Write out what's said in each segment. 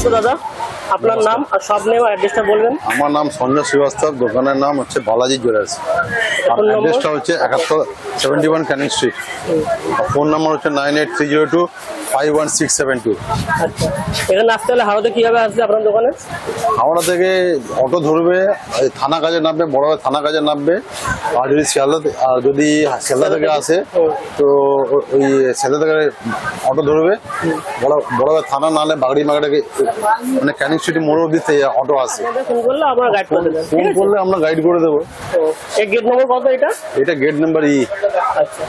নমস্কার দাদা, আপনার নাম আর সব নেম আর অ্যাড্রেসটা বলবেন। আমার নাম সঞ্জয় শ্রীবাস্তব, দোকানের নাম হচ্ছে বালাজি জুয়েলার্স, আর অ্যাড্রেসটা হচ্ছে 71 ক্যানিং স্ট্রিট। ফোন নাম্বার হচ্ছে 9830251672। আচ্ছা, এখানে আসতে হলে হাওড়াতে কিভাবে আসবে আপনার দোকানে? হাওড়া থেকে অটো ধরবে, থানা কাজে নামবে, বড় থানা কাজে নামবে। আর যদি শিয়ালদা থেকে আসে তো ওই শিয়ালদা থেকে অটো ধরবে, বড় থানা নাহলে বাগড়ি মাগাটাকে মানে ক্যানিং স্ট্রিট মোড় অব্দি অটো আসে। ফোন করলে আমরা গাইড করে দেবেন। ফোন করলে আমরা গাইড করে দেবো। এই গেট নম্বর কত এটা? এটা গেট নাম্বার ই। আচ্ছা,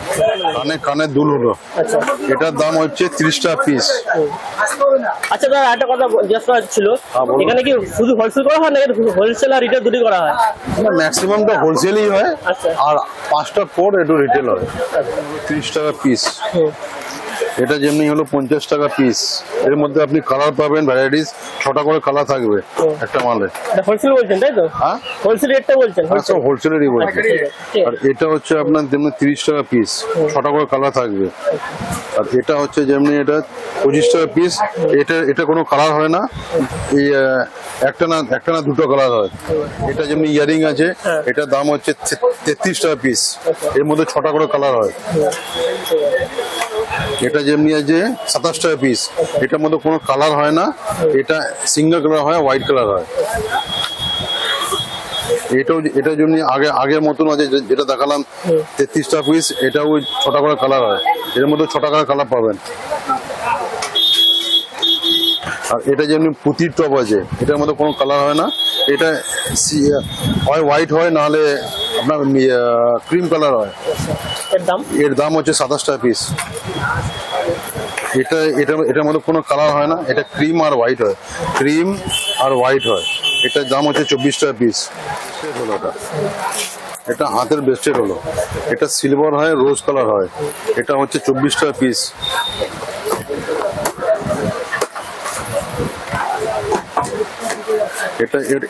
কানে দুল হলো। আচ্ছা, এটার দাম হচ্ছে 30 টাকা পিস। আচ্ছা দাদা, একটা কথা জিজ্ঞেস করার ছিল, এখানে কি শুধু হোলসেল করা হয় নাকি হোলসেল আর রিটেল দুটোই করা হয়? ম্যাক্সিমামটা হোলসেলই হয়, আচ্ছা, আর 5টা পর একটু রিটেল হয়। 30 টাকা পিস। এটা যেমনি হলো 50 টাকা পিস। এর মধ্যে আপনি কালার পাবেন, ভ্যারাইটিস 6টা করে কালার থাকবে একটা মালে। হোলসেল বলছেন তাই তো? হ্যাঁ, হোলসেল রেটটা বলছেন? সব হোলসেলেরই বলছি। আর এটা হচ্ছে আপনার যেমনি 30 টাকা পিস, 6টা করে কালার থাকবে। আর এটা হচ্ছে যেমনি এটা 25 টাকা পিস। এটা কোনো কালার হয় না, এই একটা না দুটো কালার হয়। এটা যেমনি ইয়ারিং আছে, এটার দাম হচ্ছে 33 টাকা পিস। এর মধ্যে 6টা করে কালার হয়। এটা যেমনি আছে 27 টাকা পিস। এটার মধ্যে কোনো কালার হয় না, এটা সিঙ্গেল কালার হয়, হোয়াইট কালার হয়। এটার জন্য আগের মতন আছে, যেটা দেখালাম 33 টাকা পিস। এটা ওই 6টা করে কালার হয়, এর মধ্যে 6টা করে কালার পাবেন। আর এটা যেমনি পুঁতির টপ আছে, এটার মধ্যে কোনো কালার হয় না, এটা হয় হোয়াইট হয়, নাহলে আপনার ক্রিম কালার হয়। এর দাম হচ্ছে 27 টাকা পিস। এটার মধ্যে কোনো কালার হয় না, এটা ক্রিম আর হোয়াইট হয়, ক্রিম আর হোয়াইট হয়। এটার দাম হচ্ছে 24 টাকা পিস। এটা হাতের ব্রেসলেট হলো, এটা সিলভার হয়, রোজ কালার হয়। এটা হচ্ছে 24 টাকা পিস।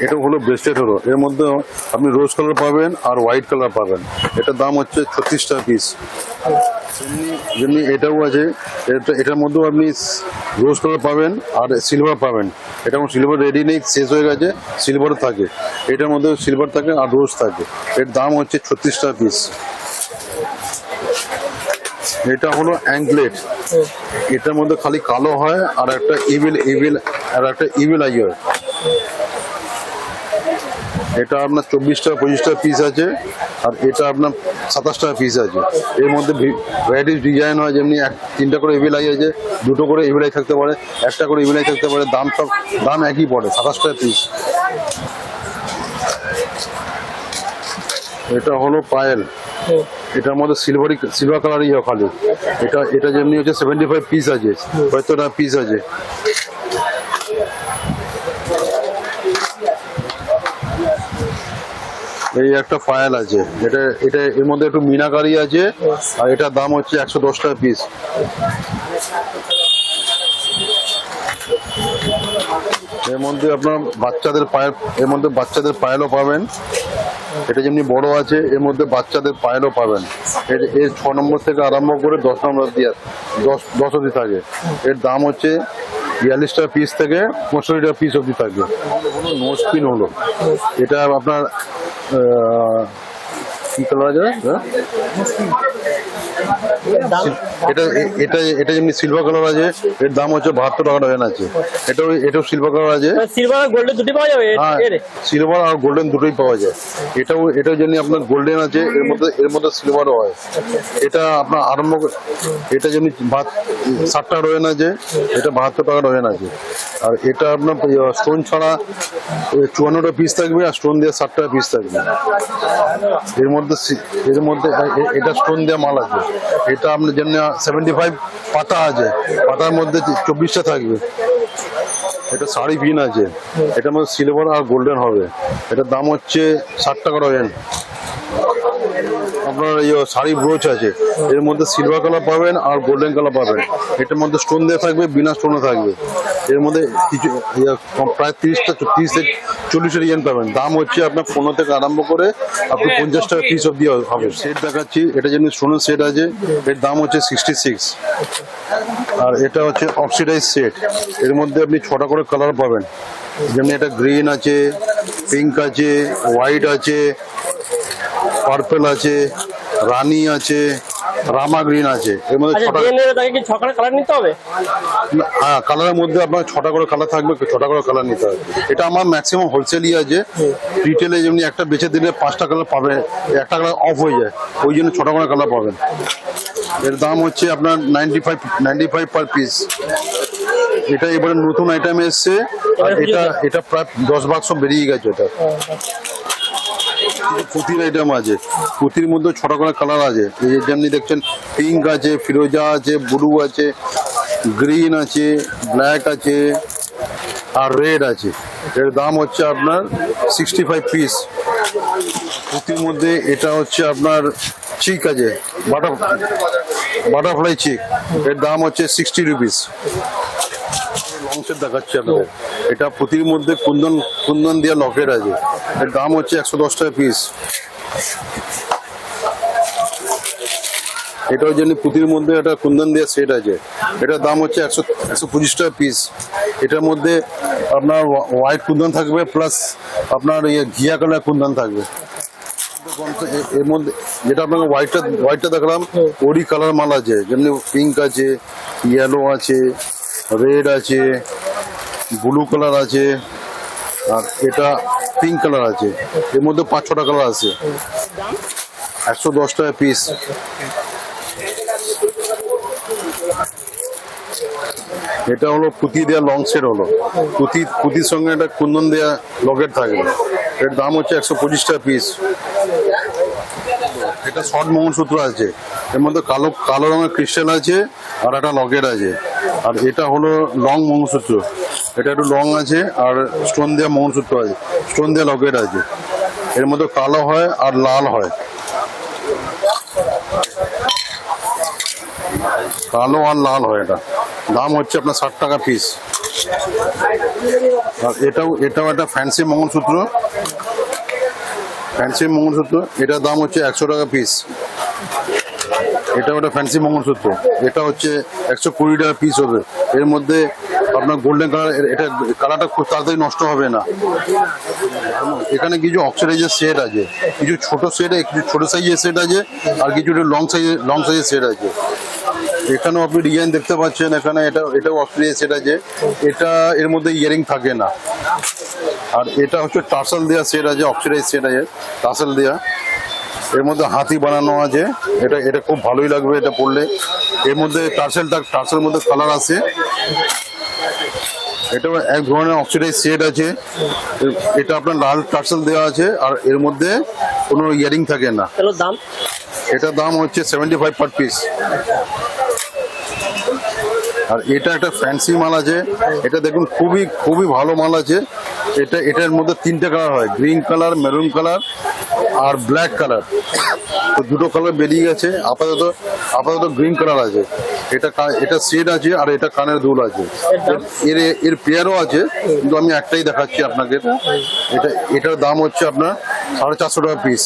এটা হলো ব্রেসলেট হলো, এর মধ্যে আপনি রোজ কালার পাবেন আর হোয়াইট কালার পাবেন। এটার দাম হচ্ছে 36 টাকা পিস। যেমনি এটাও আছে, এটার মধ্যেও আপনি রোজ কালার পাবেন আর সিলভার পাবেন। এটা এখন সিলভার রেডি নেই, শেষ হয়ে গেছে, সিলভার থাকে। এটার মধ্যে সিলভার থাকে আর রোজ থাকে। এর দাম হচ্ছে 36 টাকা পিস। এটা হলো অ্যাঙ্কলেট, এটার মধ্যে খালি কালো হয় আর একটা ইভিল আই হয়। এটা আপনার 24 টাকা 25 টাকা পিস আছে, আর এটা আপনার 27 টাকা পিস আছে। এর মধ্যে ভ্যারাইটিস ডিজাইন হয়, যেমনি 3টা করে ইভিল আই আছে, 2টো করে ইভিল আই থাকতে পারে, 1টা করে ইভিল আই থাকতে পারে। দাম একই পড়ে, 27 টাকা পিস। এটা হলো পায়েল, এটার মধ্যে সিলভার কালারই হয় খালি। এটা যেমনি হচ্ছে 75 পিস আছে, 75 টাকা পিস আছে। এই একটা পায়েল আছে, এটা এর মধ্যে একটু মিনাকারি আছে, আর এটার দাম হচ্ছে 110 টাকা পিস। এর মধ্যে আপনার বাচ্চাদের পায়েলও পাবেন। এটা যেমনি বড় আছে, এর মধ্যে বাচ্চাদের পায়েলও পাবেন। এর 6 নম্বর থেকে আরম্ভ করে 10 নম্বর অব্দি, 10 অব্দি থাকে। এর দাম হচ্ছে 42 টাকা পিস থেকে 65 টাকা পিস অব্দি থাকবে। নোজ পিন হলো, এটা আপনার কি কালার আছে, এটা যেমনি সিলভার কালার আছে, এর দাম হচ্ছে 72 টাকা ডজন আছে। এটাও সিলভার কালার আছে, সিলভার গোল্ডেন দুটোই পাওয়া যাবে? হ্যাঁ, সিলভার আর গোল্ডেন দুটোই পাওয়া যায়। এটাও যেমনি আপনার গোল্ডেন আছে, এর মধ্যে সিলভারও হয়। এটা আপনার এটা যেমনি 60 টাকা ডজন আছে, এটা 72 টাকা ডজন আছে। আর এটা আপনার স্টোন ছাড়া 54টা পিস থাকবে, আর স্টোন দিয়ে 60 টাকা পিস থাকবে। এর মধ্যে এটা স্টোন দেওয়া মাল আছে। এটা আপনার যেমনি 75 পাতা আছে, পাতার মধ্যে 24টা থাকবে। এটা শাড়ি পিন আছে, এটার মধ্যে সিলভার আর গোল্ডেন হবে। এটার দাম হচ্ছে 60 টাকা ডজন। আপনার শাড়ি ব্রোচ আছে, এর মধ্যে সিলভার কালার পাবেন আর গোল্ডেন কালার পাবেন। এটার মধ্যে স্টোন দেওয়া থাকবে, বিনা স্টোনও থাকবে। এর মধ্যে কিছু প্রায় 30 থেকে 40 ডিজাইন পাবেন। দাম হচ্ছে আপনার 15 থেকে আরম্ভ করে আপনি 50 টাকা পিস অব্দি হবে। সেট দেখাচ্ছি, এটা যেমনি স্টোনের সেট আছে, এর দাম হচ্ছে 66। আর এটা হচ্ছে অক্সিডাইজ সেট, এর মধ্যে আপনি 6টা করে কালার পাবেন, যেমনি এটা গ্রিন আছে, পিঙ্ক আছে, হোয়াইট আছে, পার্পল আছে, রানী আছে, রামা গ্রিন আছে। এর মধ্যে আচ্ছা 6টা, যে নেবে তাকে কি 6 কালার নিতে হবে? হ্যাঁ কালারের মধ্যে আপনার 6টা করে কালার থাকবে, 6টা করে কালার নিতে হবে। এটা আমার ম্যাক্সিমাম হোলসেলই আছে, রিটেলে যেমনি একটা বেচে দিলে 5টা কালার পাবে, একটা কালার অফ হয়ে যায়, ওই জন্য 6টা করে কালার পাবেন। এর দাম হচ্ছে আপনার 95 পার পিস। এটা এবারে নতুন আইটেম এসছে, আর এটা প্রায় 10 বাক্স বেরিয়ে গেছে। এটা পুঁতির আইটেম আছে, পুঁতির মধ্যে 6টা করে কালার আছে, এই যেমনি দেখছেন পিঙ্ক আছে, ফিরোজা আছে, ব্লু আছে, গ্রিন আছে, ব্ল্যাক আছে আর রেড আছে। এর দাম হচ্ছে আপনার 65 পিস। পুঁতির মধ্যে এটা হচ্ছে আপনার চিক আছে, বাটারফ্লাই চিক, এর দাম হচ্ছে 60 রুপিস। লংসের দেখাচ্ছি আপনাদের, এটা পুঁতির মধ্যে কুন্দন দিয়া লকেট আছে, এর দাম হচ্ছে 110 টাকা পিস। এটাও জন্য পুঁতির মধ্যে একটা কুন্দন দিয়া সেট আছে, এটার দাম হচ্ছে 125 টাকা পিস। এটার মধ্যে আপনার হোয়াইট কুন্দন থাকবে, প্লাস আপনার ঘিয়া কালার কুন্দন থাকবে। এর মধ্যে যেটা আপনাকে হোয়াইটটা দেখালাম, ওরই কালার মাল আছে, যেমনি পিঙ্ক আছে, ইয়েলো আছে, রেড আছে, ব্লু কালার আছে, আর এটা পিঙ্ক কালার আছে। এর মধ্যে 5-6টা কালার আছে, 110 টাকা পিস। এটা হলো পুঁতি দেওয়া লং সেট, হলো পুঁতির সঙ্গে একটা কুন্দন দেওয়া লকেট থাকবে, এর দাম হচ্ছে 125 টাকা পিস। এটা শর্ট মঙ্গলসূত্র আছে, এর মধ্যে কালো রঙের ক্রিস্টাল আছে আর একটা লকেট আছে। আর এটা হলো লং মঙ্গলসূত্র, এটা একটু লং আছে আর স্টোন দেওয়া মঙ্গলসূত্র আছে, স্টোন দেওয়া লকেট আছে। এর মধ্যে কালো হয় আর লাল হয়, কালো আর লাল হয়। এটা দাম হচ্ছে আপনার 60 টাকা পিস। আর এটাও একটা ফ্যান্সি মঙ্গলসূত্র, এটার দাম হচ্ছে 100 টাকা পিস। এটাও একটা ফ্যান্সি মঙ্গলসূত্র, এটা হচ্ছে 120 টাকা পিস হবে। এর মধ্যে আপনার গোল্ডেন কালার, এটা কালারটা খুব তাড়াতাড়ি নষ্ট হবে না। এখানে কিছু অক্সিডাইজের সেট আছে, কিছু ছোট সেট, কিছু ছোট সাইজের সেট আছে, আর কিছু লং সাইজের সেট আছে। এখানেও আপনি ডিজাইন দেখতে পাচ্ছেন, এখানে এটাও অক্সিডাইজের সেট আছে। এটা এর মধ্যে ইয়ারিং থাকে না। আর এটা হচ্ছে টার্সেল দেওয়া সেট আছে, অক্সিডাইজ সেট আছে টার্সেল দেওয়া, এর মধ্যে হাতি বানানো আছে। এটা খুব ভালোই লাগবে এটা পরলে। এর মধ্যে টার্সেল মধ্যে কালার আছে। এটা এক ধরনের অক্সিডাইজ সেট আছে, এটা আপনার লাল টার্সেল দেওয়া আছে, আর এর মধ্যে কোনো ইয়ারিং থাকে না। এটার দাম হচ্ছে 75 পার পিস। আর এটা একটা ফ্যান্সি মাল আছে, এটা দেখুন খুবই ভালো মাল আছে। এটার মধ্যে 3টে কালার হয়, গ্রিন কালার, মেরুন কালার আর ব্ল্যাক কালার। তো 2টো কালার বেরিয়ে গেছে, আপাতত গ্রিন কালার আছে। এটা সেট আছে, আর এটা কানের দুল আছে। এর পেয়ারও আছে, কিন্তু আমি একটাই দেখাচ্ছি আপনাকে। এটার দাম হচ্ছে আপনার 450 টাকা পিস।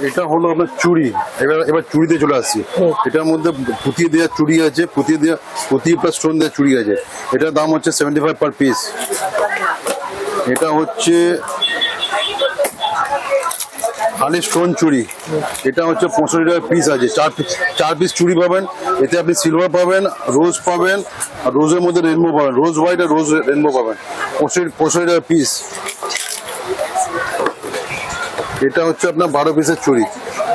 এটা হলো আপনার চুড়ি। এবার চুড়িতে চলে আসছি। এটার মধ্যে পুঁতি দেওয়া চুড়ি আছে, পুঁতি প্লাস স্টোন দেওয়া চুড়ি আছে। এটার দাম হচ্ছে 75 পার পিস। এটা হচ্ছে খালি স্টোন চুড়ি, এটা হচ্ছে 65 টাকা পিস আছে। 4 পিস চুড়ি পাবেন, এতে আপনি সিলভার পাবেন, রোজ পাবেন, আর রোজের মধ্যে রেনবো পাবেন, রোজ হোয়াইট আর রোজ রেনবো পাবেন। 65 টাকা পিস। এটা হচ্ছে আপনার 12 পিসের চুড়ি।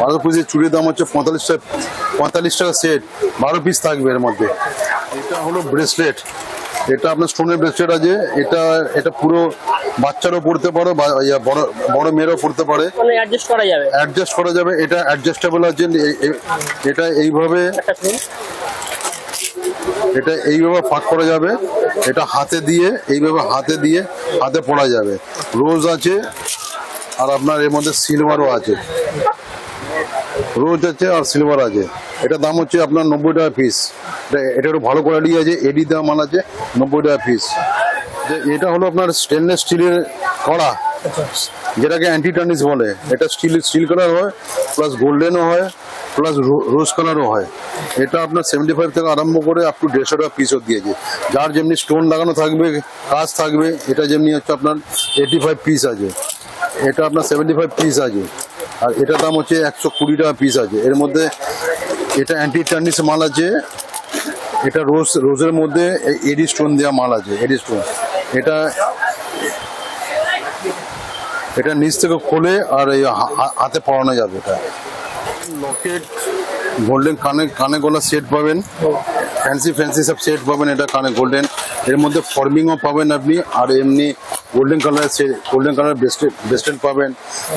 12 পিসের চুড়ির দাম হচ্ছে 45 টাকা সেট, 12 পিস থাকবে এর মধ্যে। এটা হলো ব্রেসলেট, এটা আপনার স্টোনের ব্রেসলেট আছে। এটা পুরো বাচ্চারাও পড়তে পারো, বড় মেয়েরাও পড়তে পারে, অ্যাডজাস্ট করা যাবে। এটা অ্যাডজাস্টেবল আছে। এটা এইভাবে ফাঁক করা যাবে। এটা হাতে দিয়ে হাতে পড়া যাবে। রোজ আছে, আর আপনার এর মধ্যে সিলভারও আছে, রোজ আছে আর সিলভার আছে। এটা দাম হচ্ছে আপনার 90 টাকা পিস। এটা একটু ভালো কোয়ালিটি আছে, এডি দেওয়া মাল আছে, 90 টাকা পিস। এটা হলো আপনার স্টেনলেস স্টিলের কড়া, যেটাকে অ্যান্টি টার্নিশ বলে। এটা স্টিল কালার হয়, প্লাস গোল্ডেনও হয়, প্লাস রোজ কালারও হয়। এটা আপনার 75 থেকে আরম্ভ করে আপ টু 150 টাকা পিসও দিয়েছে। যার যেমনি স্টোন লাগানো থাকবে, কাজ থাকবে, এটা যেমনি হচ্ছে আপনার 85 পিস আছে, এটা আপনার 75 পিস আছে, আর এটার দাম হচ্ছে 120 টাকা পিস আছে। এর মধ্যে এটা অ্যান্টি টার্নিশ মাল আছে, এটা রোজের মধ্যে এডি স্টোন দেওয়া মাল আছে, এডি স্টোন। এটা নিচ থেকে খোলে আর এই হাতে পরানো যাবে। এটা লকেট, গোল্ডেন কানে গলা সেট পাবেন, ফ্যান্সি সব সেট পাবেন। এটা কানে গোল্ডেন, এর মধ্যে ফর্মিংও পাবেন আপনি, আর এমনি গোল্ডেন কালার ব্রেসলেট পাবেন,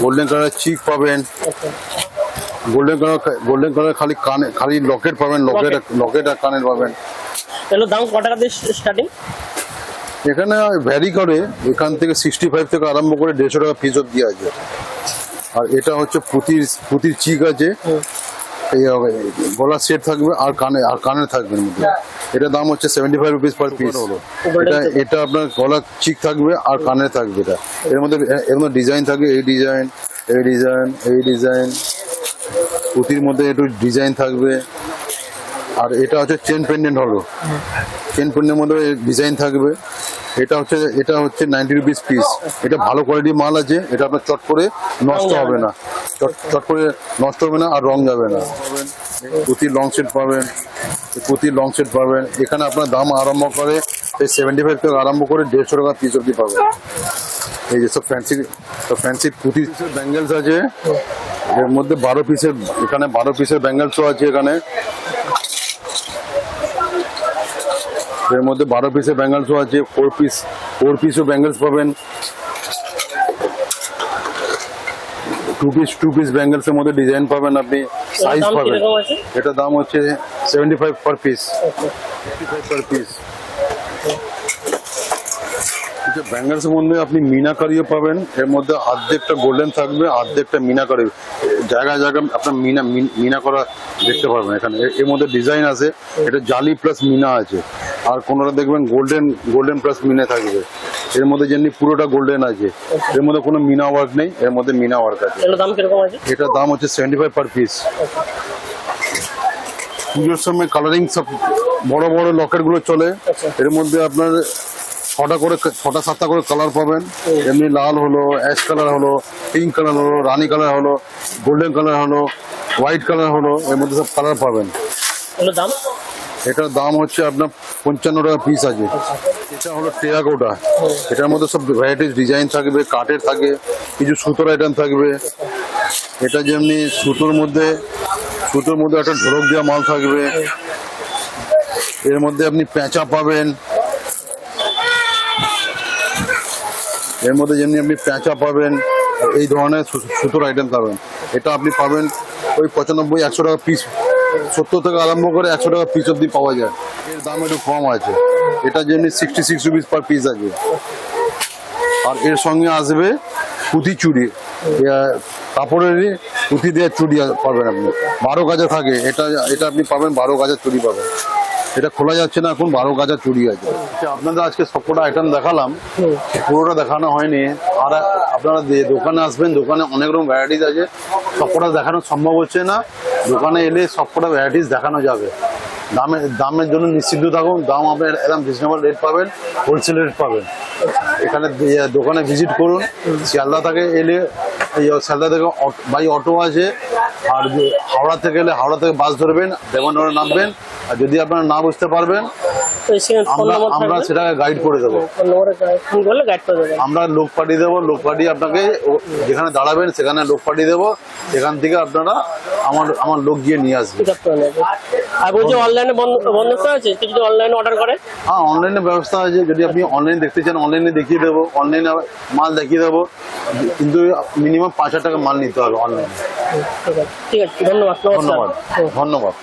গোল্ডেন কালার চিক পাবেন, গোল্ডেন কালার খালি লকেট পাবেন, লকেট আর কানের পাবেন। এগুলোর দাম কত টাকা দিয়ে স্টার্টিং? এখানে ভ্যারি করে, এখান থেকে 65 থেকে আরম্ভ করে 150 টাকা পিস অব্দি আছে। আর এটা হচ্ছে পুঁতির চিক আছে, গলা সেট থাকবে আর কানের থাকবে এর মধ্যে। এটার দাম হচ্ছে 75 রুপিস পার পিস। এটা আপনার গলা চিক থাকবে আর কানের থাকবে। এর মধ্যে ডিজাইন থাকবে, এই ডিজাইন, পুঁতির মধ্যে একটু ডিজাইন থাকবে। আর এটা হচ্ছে চেন পেন্ডেন্ট হলো, চেন পেন্ডেন্টের মধ্যে ডিজাইন থাকবে। এটা হচ্ছে 90 রুপিস পিস। এটা ভালো কোয়ালিটির মাল আছে, এটা আপনার চট করে নষ্ট হবে না, চট করে নষ্ট হবে না আর রং যাবে না। পুঁতির লং সেট পাবেন, এখানে আপনার দাম আরম্ভ করে 75 থেকে আরম্ভ করে 150 টাকা পিস অব্দি পাবেন। এই যে সব ফ্যান্সি পুঁতির ব্যাঙ্গেলস আছে, এর মধ্যে 12 পিসের ব্যাঙ্গেলসও আছে। এর মধ্যে 12 পিসের ব্যাঙ্গেলসও আছে, 4 পিসও ব্যাঙ্গেলস পাবেন। 2 পিস ব্যাঙ্গেলসের মধ্যে ডিজাইন পাবেন আপনি, সাইজ পাবেন। এটার দাম হচ্ছে 75 পার পিস। ব্যাঙ্গেলসের মধ্যে আপনি মিনাকারিও পাবেন, এর মধ্যে অর্ধেকটা গোল্ডেন থাকবে, অর্ধেকটা মিনাকারি। জায়গায় আপনার মিনা করা দেখতে পারবেন। এখানে এর মধ্যে ডিজাইন আছে, এটা জালি প্লাস মিনা আছে, আর কোনোটা দেখবেন গোল্ডেন প্লাস মিনা থাকবে। এর মধ্যে যেমনি পুরোটা গোল্ডেন আছে, এর মধ্যে কোনো মিনা ওয়ার্ক নেই, এর মধ্যে মিনা ওয়ার্ক আছে। এটার দাম হচ্ছে 75 পার পিস। পুজোর সময় কালারিং সব বড় লকেট গুলো চলে, এর মধ্যে আপনার 6টা-7টা করে কালার পাবেন। এমনি লাল হলো, অ্যাশ কালার হলো, পিঙ্ক কালার হলো, রানী কালার হলো, গোল্ডেন কালার হলো, হোয়াইট কালার হলো, এর মধ্যে সব কালার পাবেন। এটার দাম হচ্ছে আপনার 55 টাকা পিস আছে। এটা হলো টেরাকোটা, এটার মধ্যে সব ভ্যারাইটিস ডিজাইন থাকবে, কাঠের থাকে, কিছু সুতোর আইটেম থাকবে। এটা যেমনি সুতোর মধ্যে একটা ঢোলক দেওয়া মাল থাকবে। এর মধ্যে আপনি পেঁচা পাবেন, এই ধরনের সুতোর আইটেম পাবেন। এটা আপনি পাবেন ওই 95-100 টাকা পিস, 70 থেকে আরম্ভ করে 100 টাকা পিস অব্দি পাওয়া যায়। এর দাম একটু কম আছে, এটা যেমনি 66 রুপিস পার পিস আছে। আর এর সঙ্গে আসবে পুঁতি চুড়ি, কাপড়েরই পুঁতি দেওয়ার চুড়ি পাবেন আপনি, 12 গাজা থাকে। এটা আপনি পাবেন 12 গাজার চুড়ি পাবেন। এটা খোলা যাচ্ছে না এখন, 12 গাজা চুড়ি আছে। আপনাদের আজকে সবকটা আইটেম দেখালাম, পুরোটা দেখানো হয়নি। আর আপনারা দোকানে আসবেন, দোকানে অনেক রকম ভ্যারাইটিস আছে, সবকটা দেখানো সম্ভব হচ্ছে না। দোকানে এলে সবকটা ভ্যারাইটিস দেখানো যাবে। দামের জন্য নিশ্চিন্ত থাকুন, দাম আপনার একদম রিজনেবল রেট পাবেন, হোলসেল রেট পাবেন। এখানে দোকানে ভিজিট করুন। শিয়ালদা থেকে এলে শিয়ালদা থেকে বাই অটো আছে, আর হাওড়া থেকে এলে হাওড়া থেকে বাস ধরবেন, দেবনগরে নামবেন। আর যদি আপনারা না বুঝতে পারবেন, আমরা সেটাকে গাইড করে দেবো। আমরা লোক পাঠিয়ে দেবো, লোক পাঠিয়ে আপনাকে যেখানে দাঁড়াবেন সেখানে লোক পাঠিয়ে দেবো। সেখান থেকে আপনারা আমার লোক গিয়ে নিয়ে আসবে। অনলাইনে বন্ধ আছে, যদি অনলাইনে অর্ডার করে? হ্যাঁ, অনলাইনে ব্যবস্থা আছে। যদি আপনি অনলাইন দেখতে চান, অনলাইনে দেখিয়ে দেবো, অনলাইনে মাল দেখিয়ে দেবো। কিন্তু মিনিমাম 5,000 টাকা মাল নিতে হবে অনলাইনে। ঠিক আছে, ধন্যবাদ। ধন্যবাদ।